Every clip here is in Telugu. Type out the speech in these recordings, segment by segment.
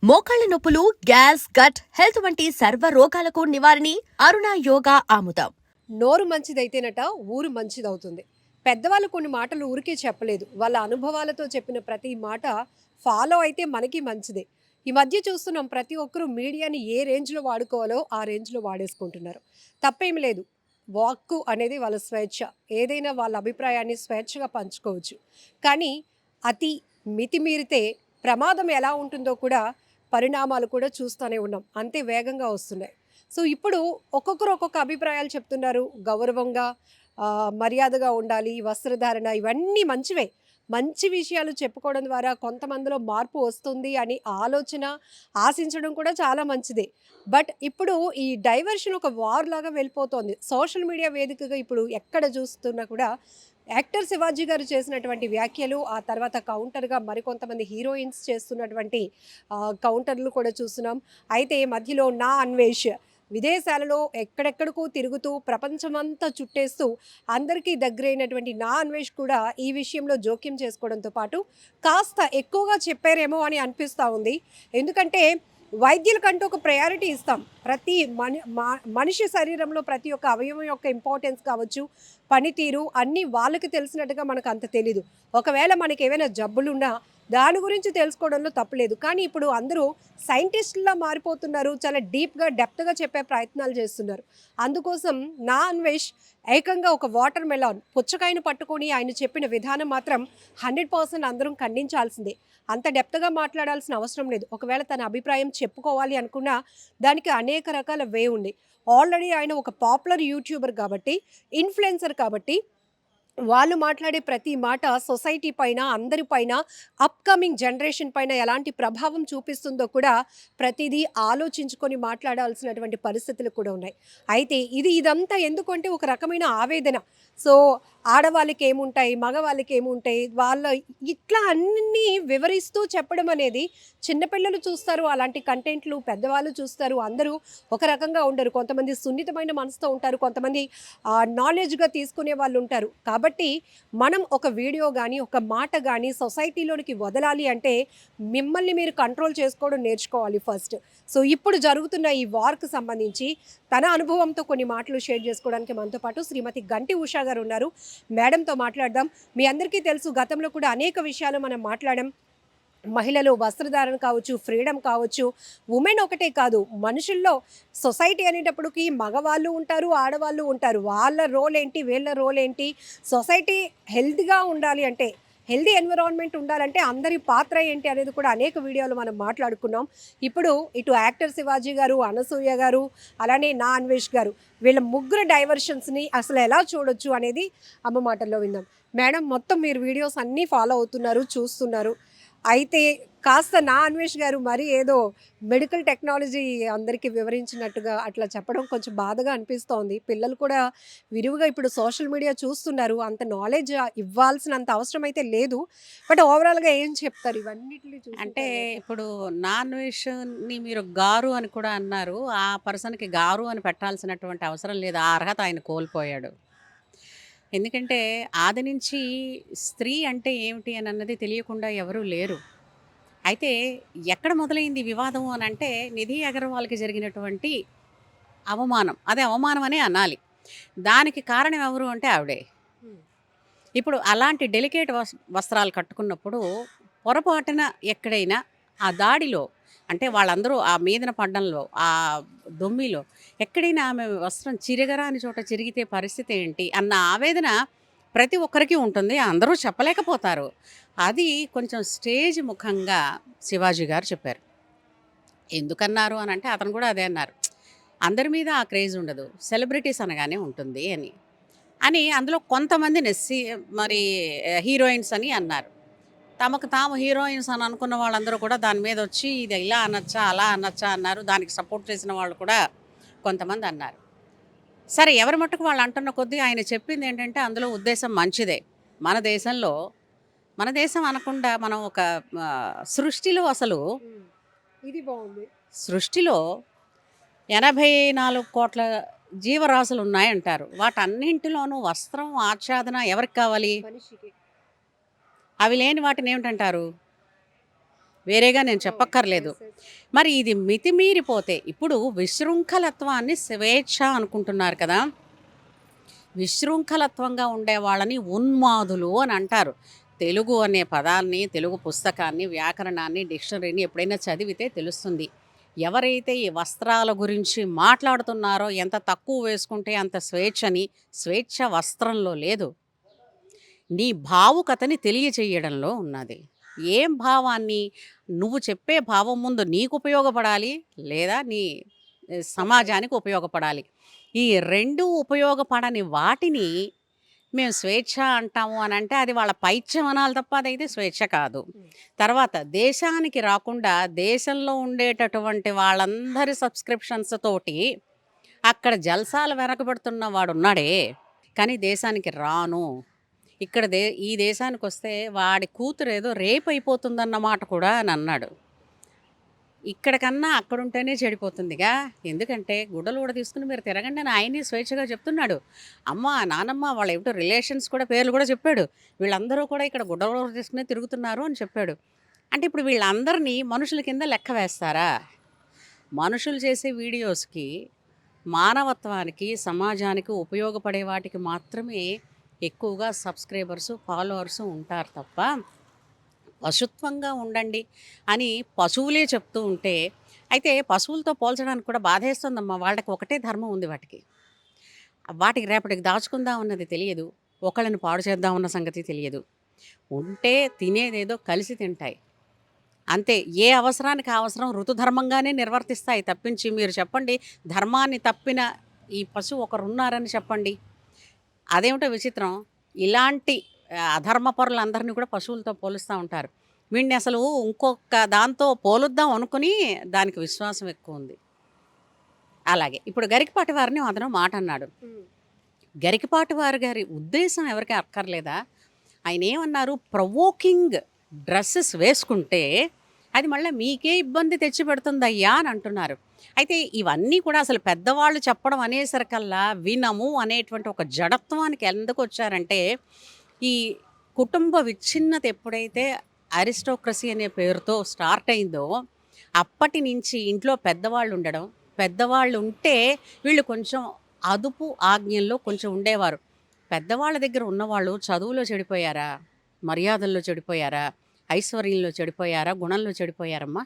మోకాళ్ల నొప్పులు, గ్యాస్, గట్ హెల్త్ వంటి సర్వ రోగాలకు నివారణి అరుణ యోగా ఆముదం. నోరు మంచిదైతేనట ఊరు మంచిదవుతుంది. పెద్దవాళ్ళు కొన్ని మాటలు ఊరికే చెప్పలేదు. వాళ్ళ అనుభవాలతో చెప్పిన ప్రతి మాట ఫాలో అయితే మనకి మంచిదే. ఈ మధ్య చూస్తున్నాం ప్రతి ఒక్కరు మీడియాని ఏ రేంజ్‌లో వాడుకోవాలో ఆ రేంజ్‌లో వాడేసుకుంటున్నారు. తప్పేమి లేదు. వాక్కు అనేది వాళ్ళ స్వేచ్ఛ. ఏదైనా వాళ్ళ అభిప్రాయాన్ని స్వేచ్ఛగా పంచుకోవచ్చు. కానీ అతి మితిమీరితే ప్రమాదం ఎలా ఉంటుందో కూడా పరిణామాలు కూడా చూస్తూనే ఉన్నాం. అంతే వేగంగా వస్తున్నాయి. సో, ఇప్పుడు ఒక్కొక్కరు ఒక్కొక్క అభిప్రాయాలు చెప్తున్నారు. గౌరవంగా మర్యాదగా ఉండాలి, వస్త్రధారణ ఇవన్నీ మంచివే. మంచి విషయాలు చెప్పుకోవడం ద్వారా కొంతమందిలో మార్పు వస్తుంది అని ఆలోచన, ఆశించడం కూడా చాలా మంచిదే. బట్ ఇప్పుడు ఈ డైవర్షన్ ఒక వార్ లాగా వెళ్ళిపోతోంది. సోషల్ మీడియా వేదికగా ఇప్పుడు ఎక్కడ చూస్తున్నా కూడా యాక్టర్ శివాజీ గారు చేసినటువంటి వ్యాఖ్యలు, ఆ తర్వాత కౌంటర్‌గా మరికొంతమంది హీరోయిన్స్ చేస్తున్నటువంటి కౌంటర్‌లు కూడా చూస్తున్నాం. అయితే మధ్యలో నా అన్వేష్ విదేశాలలో ఎక్కడెక్కడికో తిరుగుతూ ప్రపంచమంతా చుట్టేస్తూ అందరికీ దగ్గరైనటువంటి నా అన్వేష్ కూడా ఈ విషయంలో జోక్యం చేసుకోవడంతో పాటు కాస్త ఎక్కువగా చెప్పారేమో అని అనిపిస్తూ ఉంది. ఎందుకంటే వైద్యులకంటూ ఒక ప్రయారిటీ ఇస్తాం. ప్రతి మనిషి శరీరంలో ప్రతి ఒక్క అవయవం యొక్క ఇంపార్టెన్స్ కావచ్చు, పనితీరు అన్నీ వాళ్ళకి తెలిసినట్టుగా మనకు అంత తెలీదు. ఒకవేళ మనకి ఏవైనా జబ్బులున్నా దాని గురించి తెలుసుకోవడంలో తప్పులేదు. కానీ ఇప్పుడు అందరూ సైంటిస్టుల్లా మారిపోతున్నారు. చాలా డీప్‌గా, డెప్త్‌గా చెప్పే ప్రయత్నాలు చేస్తున్నారు. అందుకోసం నా అన్వేష్ ఏకంగా ఒక వాటర్ మెలాన్ పుచ్చకాయను పట్టుకొని ఆయన చెప్పిన విధానం మాత్రం 100% అందరం ఖండించాల్సిందే. అంత డెప్త్‌గా మాట్లాడాల్సిన అవసరం లేదు. ఒకవేళ తన అభిప్రాయం చెప్పుకోవాలి అనుకున్నా దానికి అనేక రకాల వే ఉంది. ఆల్రెడీ ఆయన ఒక పాపులర్ యూట్యూబర్ కాబట్టి, ఇన్‌ఫ్లుయెన్సర్ కాబట్టి వాళ్ళు మాట్లాడే ప్రతి మాట సొసైటీ పైన, అందరి పైన, అప్‌కమింగ్ జనరేషన్ పైన ఎలాంటి ప్రభావం చూపిస్తుందో కూడా ప్రతిదీ ఆలోచించుకొని మాట్లాడాల్సినటువంటి పరిస్థితులు కూడా ఉన్నాయి. అయితే ఇదంతా ఎందుకంటే ఒక రకమైన ఆవేదన. సో, ఆడవాళ్ళకేముంటాయి, మగవాళ్ళకేముంటాయి, వాళ్ళ ఇట్లా అన్నీ వివరిస్తూ చెప్పడం అనేది చిన్నపిల్లలు చూస్తారు అలాంటి కంటెంట్లు, పెద్దవాళ్ళు చూస్తారు. అందరూ ఒక రకంగా ఉండరు. కొంతమంది సున్నితమైన మనసుతో ఉంటారు. కొంతమంది నాలెడ్జ్‌గా తీసుకునే వాళ్ళుంటారు. కాబట్టి మనం ఒక వీడియో గానీ, ఒక మాట గానీ సొసైటీలోనికి వదలాలి అంటే మిమ్మల్ని మీరు కంట్రోల్ చేసుకోవడం నేర్చుకోవాలి ఫస్ట్. సో, ఇప్పుడు జరుగుతున్న ఈ వార్‌కి సంబంధించి తన అనుభవంతో కొన్ని మాటలు షేర్ చేసుకోవడానికి మనతో పాటు శ్రీమతి గంటి ఉషా గారు ఉన్నారు. మేడంతో మాట్లాడదాం. మీ అందరికీ తెలుసు గతంలో కూడా అనేక విషయాలు మనం మాట్లాడాం. మహిళలు వస్త్రధారణ కావచ్చు, ఫ్రీడమ్ కావచ్చు, వుమెన్ ఒకటే కాదు మనుషుల్లో సొసైటీ అనేటప్పటికి మగవాళ్ళు ఉంటారు, ఆడవాళ్ళు ఉంటారు. వాళ్ళ రోల్ ఏంటి, వీళ్ళ రోల్ ఏంటి, సొసైటీ హెల్తీగా ఉండాలి అంటే, హెల్తీ ఎన్విరాన్మెంట్ ఉండాలంటే అందరి పాత్ర ఏంటి అనేది కూడా అనేక వీడియోలు మనం మాట్లాడుకున్నాం. ఇప్పుడు ఇటు యాక్టర్ శివాజీ గారు, అనసూయ గారు, అలానే నా అన్వేష్ గారు వీళ్ళ ముగ్గురు డైవర్షన్స్ని అసలు ఎలా చూడొచ్చు అనేది అమ్మ మాటల్లో విందాం. మేడం, మొత్తం మీరు వీడియోస్ అన్నీ ఫాలో అవుతున్నారు, చూస్తున్నారు. అయితే కాస్త నా అన్వేష్ గారు మరి ఏదో మెడికల్ టెక్నాలజీ అందరికీ వివరించినట్టుగా అట్లా చెప్పడం కొంచెం బాధగా అనిపిస్తోంది. పిల్లలు కూడా విరివిగా ఇప్పుడు సోషల్ మీడియా చూస్తున్నారు. అంత నాలెడ్జ్ ఇవ్వాల్సినంత అవసరం అయితే లేదు. బట్ ఓవరాల్‌గా ఏం చెప్తారు ఇవన్నిటిని చూసిన అంటే తర్వాత? ఇప్పుడు నాన్ వెజ్‌ని మీరు గారు అని కూడా అన్నారు. ఆ పర్సన్‌కి గారు అని పెట్టాల్సినటువంటి అవసరం లేదు. ఆ అర్హత ఆయన కోల్పోయాడు. ఎందుకంటే ఆది నుంచి స్త్రీ అంటే ఏమిటి అని అన్నది తెలియకుండా ఎవరు లేరు. అయితే ఎక్కడ మొదలైంది వివాదం అనంటే నిధి అగర్వాల్‌కి జరిగినటువంటి అవమానం. అదే అవమానం అనే అనాలి. దానికి కారణం ఎవరు అంటే ఆవిడే. హ్మ్. ఇప్పుడు అలాంటి డెలికేట్ వస్త్రాలు కట్టుకున్నప్పుడు పొరపాటున ఎక్కడైనా ఆ దాడిలో అంటే వాళ్ళందరూ ఆ మీదన పడ్డంలో ఆ దొమ్మిలో ఎక్కడైనా ఆమె వస్త్రం చిరగరాని చోట చిరిగితే పరిస్థితి ఏంటి అన్న ఆవేదన ప్రతి ఒక్కరికి ఉంటుంది. అందరూ చెప్పలేకపోతారు. అది కొంచెం స్టేజ్ ముఖంగా శివాజీ గారు చెప్పారు. ఎందుకన్నారు అని అంటే అతను కూడా అదే అన్నారు. అందరి మీద ఆ క్రేజ్ ఉండదు, సెలబ్రిటీస్ అనగానే ఉంటుంది అని. అందులో కొంతమంది మరి హీరోయిన్స్ అని అన్నారు. తమకు తాము హీరోయిన్స్ అని అనుకున్న వాళ్ళందరూ కూడా దాని మీద వచ్చి ఇది ఇలా అనొచ్చా, అలా అనొచ్చా అన్నారు. దానికి సపోర్ట్ చేసిన వాళ్ళు కూడా కొంతమంది అన్నారు. సరే, ఎవరి మట్టుకు వాళ్ళు అంటున్న కొద్దీ ఆయన చెప్పింది ఏంటంటే అందులో ఉద్దేశం మంచిదే. మన దేశంలో మన దేశం అనకుండా మనం ఒక సృష్టిలో అసలు హ్మ్. ఇది బావుంది. సృష్టిలో 84,00,00,000 జీవరాశులు ఉన్నాయంటారు. వాటన్నింటిలోనూ వస్త్రం, ఆచ్ఛాదన ఎవరికి కావాలి? మనిషికి. అవి లేని వాటిని ఏమిటంటారు? వేరేగా నేను చెప్పక్కర్లేదు. మరి ఇది మితిమీరిపోతే ఇప్పుడు విశృంఖలత్వాన్ని స్వేచ్ఛ అనుకుంటున్నారు కదా! విశృంఖలత్వంగా ఉండే వాళ్ళని ఉన్మాదులు అని అంటారు. తెలుగు అనే పదాన్ని, తెలుగు పుస్తకాన్ని, వ్యాకరణాన్ని, డిక్షనరీని ఎప్పుడైనా చదివితే తెలుస్తుంది. ఎవరైతే ఈ వస్త్రాల గురించి మాట్లాడుతున్నారో ఎంత తక్కువ వేసుకుంటే అంత స్వేచ్ఛని, స్వేచ్ఛ వస్త్రంలో లేదు. నీ భావుకతని తెలియచేయడంలో ఉన్నది. ఏం భావాన్ని? నువ్వు చెప్పే భావం ముందు నీకు ఉపయోగపడాలి, లేదా నీ సమాజానికి ఉపయోగపడాలి. ఈ 2 ఉపయోగపడని వాటిని మేము స్వేచ్ఛ అంటాము అని అంటే అది వాళ్ళ పైత్యం అనాలి తప్ప అదైతే స్వేచ్ఛ కాదు. తర్వాత దేశానికి రాకుండా దేశంలో ఉండేటటువంటి వాళ్ళందరి సబ్స్క్రిప్షన్స్ తోటి అక్కడ జల్సాలు వెనకబెడుతున్న వాడున్నాడే, కానీ దేశానికి రాను, ఇక్కడ ఈ దేశానికి వస్తే వాడి కూతురు ఏదో రేప్ అయిపోతుందన్నమాట కూడా అని అన్నాడు. ఇక్కడ కన్నా అక్కడుంటేనే చెడిపోతుందిగా. ఎందుకంటే గుడ్డలు కూడా తీసుకుని మీరు తిరగండి అని ఆయనే స్వేచ్ఛగా చెప్తున్నాడు. అమ్మ నానమ్మ వాళ్ళ ఏమిటో రిలేషన్స్ కూడా పేర్లు కూడా చెప్పాడు. వీళ్ళందరూ కూడా ఇక్కడ గుడ్డలు కూడా తీసుకుని తిరుగుతున్నారు అని చెప్పాడు. అంటే ఇప్పుడు వీళ్ళందరినీ మనుషుల కింద లెక్క వేస్తారా? మనుషులు చేసే వీడియోస్కి, మానవత్వానికి, సమాజానికి ఉపయోగపడే వాటికి మాత్రమే ఎక్కువగా సబ్స్క్రైబర్సు, ఫాలోవర్సు ఉంటారు తప్ప పశుత్వంగా ఉండండి అని పశువులే చెప్తూ ఉంటే, అయితే పశువులతో పోల్చడానికి కూడా బాధేస్తుందమ్మా. వాళ్ళకి ఒకటే ధర్మం ఉంది. వాటికి రేపటికి దాచుకుందాం అన్నది తెలియదు, ఒకళ్ళని పాడు చేద్దాం అన్న సంగతి తెలియదు. ఉంటే తినేదేదో కలిసి తింటాయి అంతే. ఏ అవసరానికి అవసరం ఋతుధర్మంగానే నిర్వర్తిస్తాయి తప్పించి మీరు చెప్పండి ధర్మాన్ని తప్పిన ఈ పశువు ఒకరున్నారని చెప్పండి. అదేమిటో విచిత్రం. ఇలాంటి అధర్మపరులందరినీ కూడా పశువులతో పోలుస్తూ ఉంటారు. వీడిని అసలు ఇంకొక దాంతో పోలుద్దాం అనుకుని దానికి విశ్వాసం ఎక్కువ ఉంది. అలాగే ఇప్పుడు గరికపాటి వారిని అతను మాట అన్నాడు. గరికపాటి వారి గారి ఉద్దేశం ఎవరికి అక్కర్లేదా? ఆయన ఏమన్నారు? ప్రొవోకింగ్ డ్రెస్సెస్ వేసుకుంటే అది మళ్ళీ మీకే ఇబ్బంది తెచ్చి పెడుతుందయ్యా అని అంటున్నారు. అయితే ఇవన్నీ కూడా అసలు పెద్దవాళ్ళు చెప్పడం అనేసరికల్లా వినము అనేటువంటి ఒక జడత్వానికి ఎందుకు వచ్చారంటే, ఈ కుటుంబ విచ్ఛిన్నత ఎప్పుడైతే అరిస్టోక్రసీ అనే పేరుతో స్టార్ట్ అయిందో అప్పటి నుంచి ఇంట్లో పెద్దవాళ్ళు ఉండడం, పెద్దవాళ్ళు ఉంటే వీళ్ళు కొంచెం అదుపు ఆజ్ఞల్లో కొంచెం ఉండేవారు. పెద్దవాళ్ళ దగ్గర ఉన్నవాళ్ళు చదువులో చెడిపోయారా, మర్యాదల్లో చెడిపోయారా, ఐశ్వర్యంలో చెడిపోయారా, గుణంలో చెడిపోయారమ్మా?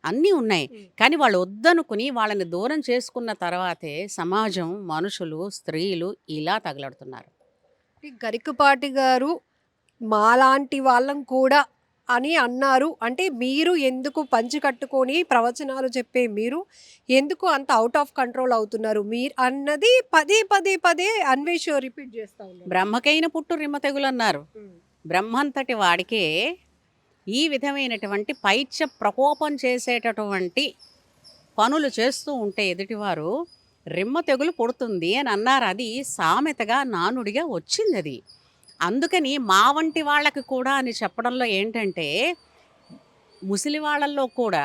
అన్నీ ఉన్నాయి. కానీ వాళ్ళు వద్దనుకుని వాళ్ళని దూరం చేసుకున్న తర్వాతే సమాజం, మనుషులు, స్త్రీలు ఇలా తగలడుతున్నారు. ఈ గరికపాటి గారు మాలాంటి వాళ్ళం కూడా అని అన్నారు. అంటే మీరు ఎందుకు పంచి కట్టుకొని ప్రవచనాలు చెప్పే మీరు ఎందుకు అంత అవుట్ ఆఫ్ కంట్రోల్ అవుతున్నారు మీరు అన్నది పదే పదే పదే అన్వేష్ రిపీట్ చేస్తా ఉన్నారు. బ్రహ్మకైన పుట్టు రిమ్మ తెగులు అన్నారు. బ్రహ్మంతటి వాడికే ఈ విధమైనటువంటి పైచ్య ప్రకోపం చేసేటటువంటి పనులు చేస్తూ ఉంటే ఎదుటివారు రిమ్మ తెగులు పుడుతుంది అని అన్నారు. అది సామెతగా నానుడిగా వచ్చింది. అది అందుకని మా వంటి వాళ్ళకి కూడా అని చెప్పడంలో ఏంటంటే, ముసలి వాళ్ళల్లో కూడా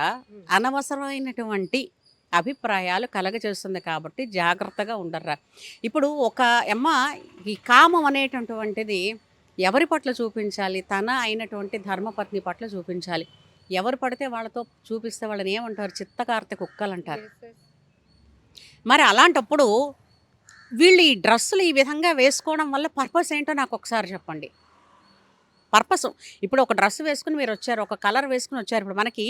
అనవసరమైనటువంటి అభిప్రాయాలు కలగజేస్తుంది కాబట్టి జాగ్రత్తగా ఉండర్రా. ఇప్పుడు ఒక ఈ కామం అనేటటువంటిది ఎవరి పట్ల చూపించాలి? తన అయినటువంటి ధర్మపత్ని పట్ల చూపించాలి. ఎవరు పడితే వాళ్ళతో చూపిస్తే వాళ్ళని ఏమంటారు? చిత్తకార్తె కుక్కలు అంటారు. మరి అలాంటప్పుడు వీళ్ళు ఈ డ్రెస్సులు ఈ విధంగా వేసుకోవడం వల్ల పర్పస్ ఏంటో నాకు ఒకసారి చెప్పండి. పర్పస్ ఇప్పుడు ఒక డ్రెస్ వేసుకుని మీరు వచ్చారు, ఒక కలర్ వేసుకుని వచ్చారు. ఇప్పుడు మనకి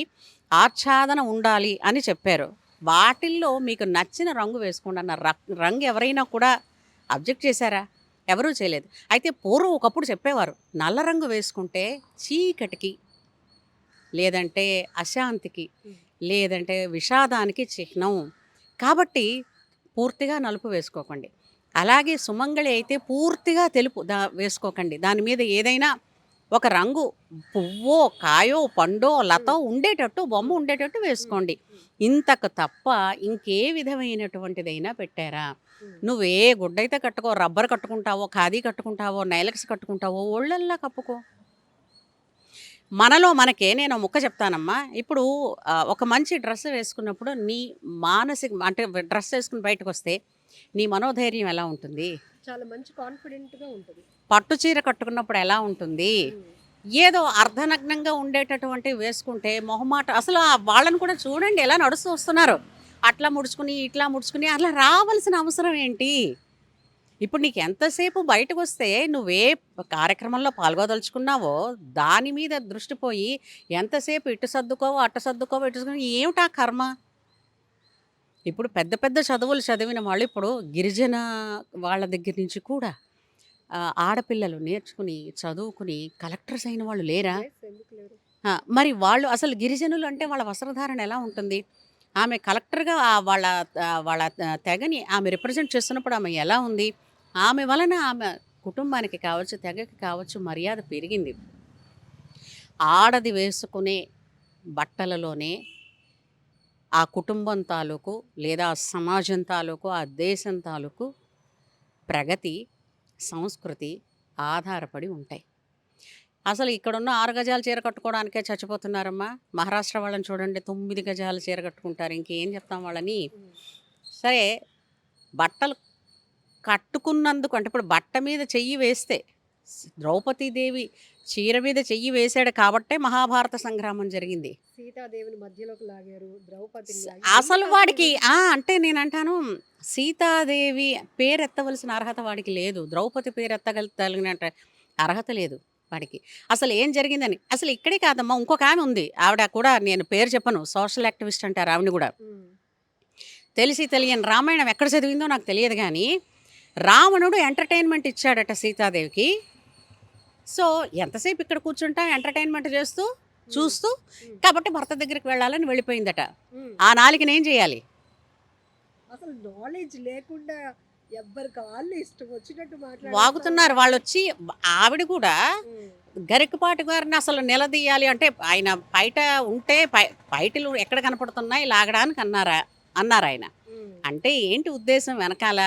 ఆచ్ఛాదన ఉండాలి అని చెప్పారు. వాటిల్లో మీకు నచ్చిన రంగు వేసుకోండి అన్న రంగు ఎవరైనా కూడా అబ్జెక్ట్ చేశారా? ఎవరూ చేయలేదు. అయితే పూర్వం ఒకప్పుడు చెప్పేవారు, నల్ల రంగు వేసుకుంటే చీకటికి, లేదంటే అశాంతికి, లేదంటే విషాదానికి చిహ్నం. కాబట్టి పూర్తిగా నలుపు వేసుకోకండి. అలాగే సుమంగళి అయితే పూర్తిగా తెలుపు వేసుకోకండి. దాని మీద ఏదైనా ఒక రంగు, పువ్వో, కాయో, పండో, లతో ఉండేటట్టు, బొమ్మ ఉండేటట్టు వేసుకోండి. ఇంతకు తప్ప ఇంకే విధమైనటువంటిదైనా పెట్టారా? నువ్వే గుడ్డైతే కట్టుకో, రబ్బర్ కట్టుకుంటావో, ఖాదీ కట్టుకుంటావో, నైలక్స్ కట్టుకుంటావో, ఒళ్ళల్లా కప్పుకో. మనలో మనకే నేను ముక్క చెప్తానమ్మా. ఇప్పుడు ఒక మంచి డ్రెస్ వేసుకున్నప్పుడు నీ మానసిక అంటే డ్రెస్ వేసుకుని బయటకు వస్తే నీ మనోధైర్యం ఎలా ఉంటుంది? చాలా మంచి కాన్ఫిడెంట్గా ఉంటుంది. పట్టు చీర కట్టుకున్నప్పుడు ఎలా ఉంటుంది? ఏదో అర్ధనగ్నంగా ఉండేటటువంటి వేసుకుంటే మొహమాట అసలు వాళ్ళని కూడా చూడండి ఎలా నడుస్తూ వస్తున్నారు. అట్లా ముడుచుకుని, ఇట్లా ముడుచుకుని అలా రావాల్సిన అవసరం ఏంటి? ఇప్పుడు నీకు ఎంతసేపు బయటకొస్తే నువ్వే కార్యక్రమంలో పాల్గొదలుచుకున్నావో దాని మీద దృష్టి పోయి ఎంతసేపు ఇటు సర్దుకోవో, అటు సర్దుకోవో, ఇటు సర్దుకోవో ఏమిటా కర్మ? ఇప్పుడు పెద్ద పెద్ద చదువులు చదివిన వాళ్ళు ఇప్పుడు గిరిజన వాళ్ళ దగ్గర నుంచి కూడా ఆడపిల్లలు నేర్చుకుని, చదువుకుని కలెక్టర్స్ అయిన వాళ్ళు లేరా? Yes, ఎందుకు లేరు? మరి వాళ్ళు అసలు గిరిజనులు అంటే వాళ్ళ వస్త్రధారణ ఎలా ఉంటుంది? ఆమె కలెక్టర్‌గా వాళ్ళ తెగని ఆమె రిప్రజెంట్ చేస్తున్నప్పుడు ఆమె ఎలా ఉంది? ఆమె వలన ఆమె కుటుంబానికి కావచ్చు, తెగకి కావచ్చు మర్యాద పెరిగింది. ఆడది వేసుకునే బట్టలలోనే ఆ కుటుంబం తాలూకు లేదా ఆ సమాజం తాలూకు, ఆ దేశం తాలూకు ప్రగతి, సంస్కృతి ఆధారపడి ఉంటాయి. అసలు ఇక్కడున్న 6 గజాల చీర కట్టుకోవడానికే చచ్చిపోతున్నారమ్మా. మహారాష్ట్ర వాళ్ళని చూడండి 9 గజాల చీర కట్టుకుంటారు. ఇంకేం చెప్తాం వాళ్ళని? ఉమ్. సరే బట్టలు కట్టుకున్నందుకు అంటే ఇప్పుడు బట్ట మీద చెయ్యి వేస్తే ద్రౌపదీదేవి చీర మీద చెయ్యి వేశాడు కాబట్టే మహాభారత సంగ్రామం జరిగింది. సీతాదేవిని మధ్యలోకి లాగారు, ద్రౌపదిని లాగారు. అసలు ఎందుకు వాడికి ఇది? అంటే నేనంటాను సీతాదేవి పేరెత్తవలసిన అర్హత వాడికి లేదు. ద్రౌపది పేరెత్తగలిగిన అర్హత లేదు వాడికి. అసలు ఏం జరిగిందని అసలు ఇక్కడే కాదమ్మా ఇంకొక ఆమె ఉంది. ఆవిడ కూడా నేను పేరు చెప్పను. సోషల్ యాక్టివిస్ట్ అంటారు ఆవిడని కూడా. ఉమ్. తెలిసి తెలియని రామాయణం ఎక్కడ చదివిందో నాకు తెలియదు కానీ రావణుడు ఎంటర్టైన్మెంట్ ఇచ్చాడట సీతాదేవికి. సో ఎంతసేపు ఇక్కడ కూర్చుంటా ఎంటర్టైన్మెంట్ చేస్తూ చూస్తూ కాబట్టి భర్త దగ్గరికి వెళ్ళాలని వెళ్ళిపోయిందట. ఉమ్. ఆ నాలుకని ఏం చేయాలి? అసలు నాలెడ్జ్ లేకుండా ఎవ్వరికి వాళ్ళు ఇష్టం వచ్చినట్టు వాగుతున్నారు వాళ్ళు వచ్చి. ఆవిడ కూడా ఉమ్. గరికపాటి గారిని అసలు నిలదీయాలి అంటే ఆయన బయట ఉంటే బయటలు ఎక్కడ కనపడుతున్నాయి లాగడానికి అన్నారు ఆయన. ఉమ్. అంటే ఏంటి ఉద్దేశం వెనకాల?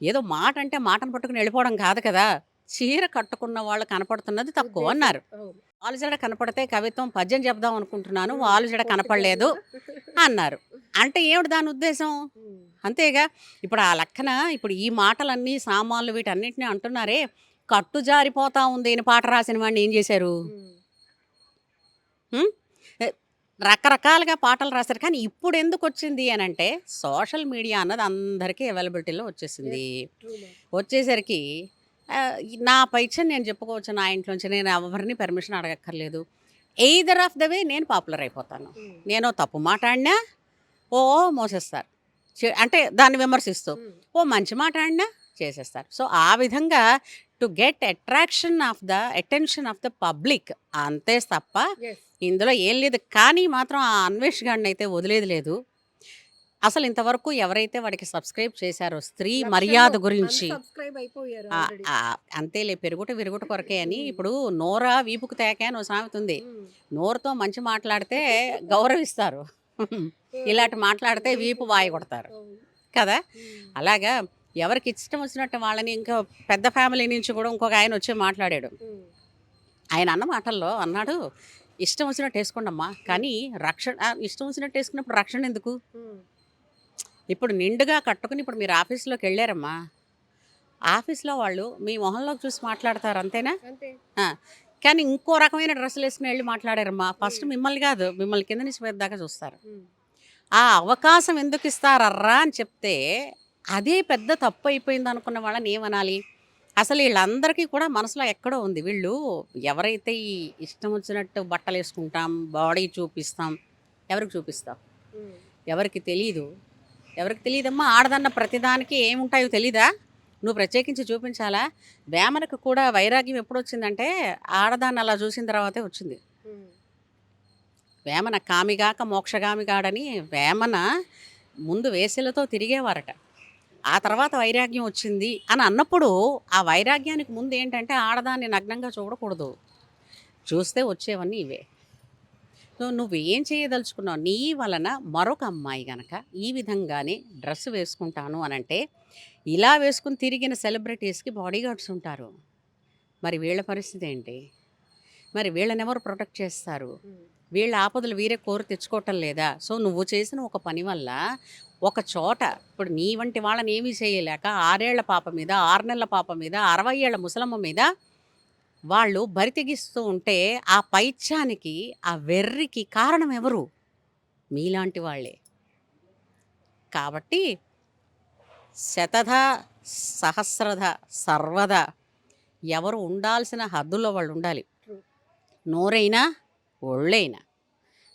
ఏదో మాట అంటే మాటను పట్టుకుని వెళ్ళిపోవడం కాదు కదా. చీర కట్టుకున్న వాళ్ళు కనపడుతున్నది తక్కువ ఉద్దేశం. అన్నారు. అవును. వాళ్ళు జడ కనపడితే కవిత్వం పద్యం చెప్దాం అనుకుంటున్నాను, ఉమ్. వాళ్ళు జడ పొట్టి కనపడలేదు కళ్ళు. అన్నారు. అంటే ఏమిటి దాని ఉద్దేశం? ఉమ్. అంతేగా. ఇప్పుడు ఆ లెక్కన ఇప్పుడు ఈ మాటలన్నీ సామాన్లు వీటన్నిటిని అంటున్నారే, కట్టు జారిపోతా ఉంది అని పాట రాసిన వాడిని ఏం చేశారు? ఉమ్. ఉం? ఎ, రకరకాలుగా పాటలు రాశారు. కానీ ఇప్పుడు ఎందుకు వచ్చింది అని అంటే సోషల్ మీడియా అన్నది అందరికీ అవైలబిలిటీలో వచ్చేసింది. True, ma'am. వచ్చేసరికి నా పైచని నేను చెప్పుకోవచ్చు. నా ఇంట్లోంచి నేను ఎవరిని పర్మిషన్ అడగక్కర్లేదు. ఎయిదర్ ఆఫ్ ద వే నేను పాపులర్ అయిపోతాను. ఉమ్. నేను తప్పు మాట్లాడినా ఓ మోసేస్తారు. అంటే దాన్ని విమర్శిస్తూ ఉమ్. ఓ మంచి మాట ఆడినా చేసేస్తారు. సో ఆ విధంగా to get attention of the public అంతే తప్ప Yes. ఇందులో ఏం లేదు. కానీ మాత్రం ఆ అన్వేష్ గాడిని అయితే వదిలేదు లేదు. అసలు ఇంతవరకు ఎవరైతే వాడికి సబ్స్క్రైబ్ చేశారో స్త్రీ మర్యాద లక్షల్లో గురించి unsubscribe అయిపోయారు ఆ, already. ఆ, అంతేలే పెరుగుట విరుగుట కొరకే అని. ఇప్పుడు నోరా వీపుకు తేకే అని ఓ సామెత ఉంది. ఉమ్. నోరుతో మంచి మాట్లాడితే గౌరవిస్తారు, ఇలాంటి మాట్లాడితే వీపు వాయి కొడతారు అవును. కదా. ఉమ్. అలాగా ఎవరికి ఇష్టం వచ్చినట్టు వాళ్ళని ఇంకా పెద్ద ఫ్యామిలీ నుంచి కూడా ఇంకొక ఆయన వచ్చి మాట్లాడాడు. ఉమ్. ఆయన అన్న మాటల్లో అన్నాడు, ఇష్టం వచ్చినట్టు వేసుకోండమ్మా కానీ రక్షణ ఇష్టం వచ్చినట్టు వేసుకున్నప్పుడు రక్షణ ఎందుకు? ఉమ్. ఇప్పుడు నిండుగా కట్టుకుని ఇప్పుడు మీరు ఆఫీస్లోకి వెళ్ళారమ్మా, ఆఫీస్లో వాళ్ళు మీ మొహంలోకి చూసి మాట్లాడతారు అంతేనా? అంతే. ఆ, కానీ ఇంకో రకమైన డ్రెస్సులు వేసుకుని వెళ్ళి మాట్లాడారమ్మా, ఫస్ట్ మిమ్మల్ని కాదు మిమ్మల్ని కింద నుంచి మీద దాకా చూస్తారు. ఉమ్. ఆ అవకాశం ఎందుకు ఇస్తారర్రా అని చెప్తే అదే పెద్ద తప్పు అయిపోయింది అనుకున్న వాళ్ళని ఏమనాలి? అసలు వీళ్ళందరికీ కూడా మనసులో ఎక్కడో ఉంది. వీళ్ళు ఎవరైతే ఈ ఇష్టం వచ్చినట్టు బట్టలు వేసుకుంటాం, బాడీ చూపిస్తాం, ఎవరికి చూపిస్తాం? ఉమ్. ఎవరికి తెలీదు. ఎవరికి తెలియదమ్మా. ఆడదన్న ప్రతిదానికి ఏముంటాయో తెలీదా? నువ్వు ప్రత్యేకించి చూపించాలా? వేమనకు కూడా వైరాగ్యం ఎప్పుడు వచ్చిందంటే ఆడదాన్ని అలా చూసిన తర్వాతే వచ్చింది. ఉమ్. వేమన కామిగాక మోక్షగామి కాడని వేమన ముందు వేసెలతో తిరిగేవారట. ఆ తర్వాత వైరాగ్యం వచ్చింది అని అన్నప్పుడు ఆ వైరాగ్యానికి ముందు ఏంటంటే ఆడదాన్ని నగ్నంగా చూడకూడదు. చూస్తే వచ్చేవన్నీ ఇవే. సో నువ్వేం చేయదలుచుకున్నావు? నీ వలన మరొక అమ్మాయి గనక ఈ విధంగానే డ్రెస్ వేసుకుంటాను అనంటే ఇలా వేసుకుని తిరిగిన సెలబ్రిటీస్కి బాడీ గార్డ్స్ ఉంటారు. మరి వీళ్ళ పరిస్థితి ఏంటి? మరి వీళ్ళని ఎవరు ప్రొటెక్ట్ చేస్తారు? ఉమ్. వీళ్ళ ఆపదలు వీరే కోరి తెచ్చుకోవటం లేదా? సో నువ్వు చేసిన ఒక పని వల్ల ఒక చోట ఇప్పుడు నీ వంటి వాళ్ళని ఏమీ చేయలేక 6 ఏళ్ల పాప మీద, 6 నెలల పాప మీద, 60 ఏళ్ల ముసలమ్మ మీద వాళ్ళు బరితెగిస్తూ ఉంటే ఆ పైత్యానికి, ఆ వెర్రికి కారణం ఎవరు? మీలాంటి వాళ్ళే. కాబట్టి శతధ, సహస్రధ, సర్వద ఎవరు ఉండాల్సిన హద్దుల్లో వాళ్ళు ఉండాలి. True. నోరైనా, ఒళ్ళైనా,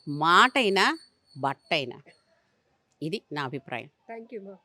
మాటైనా, బట్టైనా. ఇది నా అభిప్రాయం. థ్యాంక్ యూ మా.